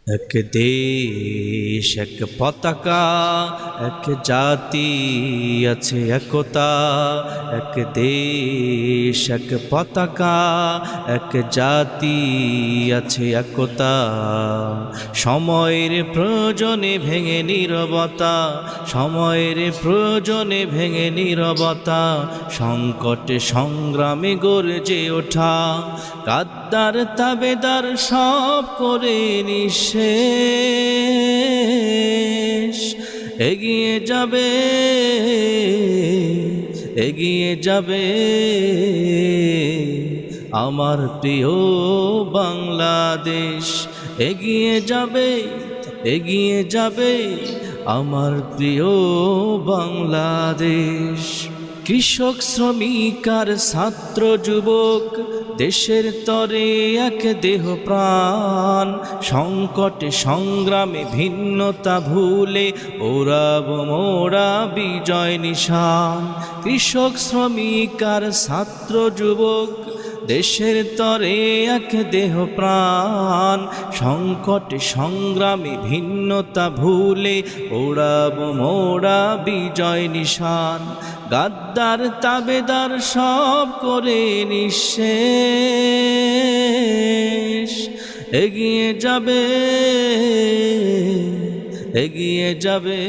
এক দেশ এক পতাকা, এক জাতি আছে একতা। এক দেশ এক পতাকা, এক জাতি আছে একতা। সময়ের প্রয়োজনে ভেঙে নীরবতা, সময়ের প্রয়োজনে ভেঙে নীরবতা। সংকটে সংগ্রামে গর্জে ওঠা, গাদ্দার তাবেদার সব করে নিঃশেষ। এগিয়ে যাবে, এগিয়ে যাবে আমার প্রিয় বাংলাদেশ। এগিয়ে যাবে, এগিয়ে যাবে আমার প্রিয় বাংলাদেশ। কৃষক শ্রমিক আর ছাত্র যুবক, দেশের তরে এক দেহ প্রাণ। সংকটে সংগ্রামে ভিন্নতা ভুলে ওড়াব মোরা বিজয় নিশান। কৃষক শ্রমিক আর ছাত্র যুবক, দেশের তরে এক দেহ প্রাণ। সংকটে সংগ্রামে ভিন্নতা ভুলে ওড়াব মোরা বিজয় নিশান। গাদ্দার তাবেদার সব করে নিঃশেষ। এগিয়ে যাবে, এগিয়ে যাবে।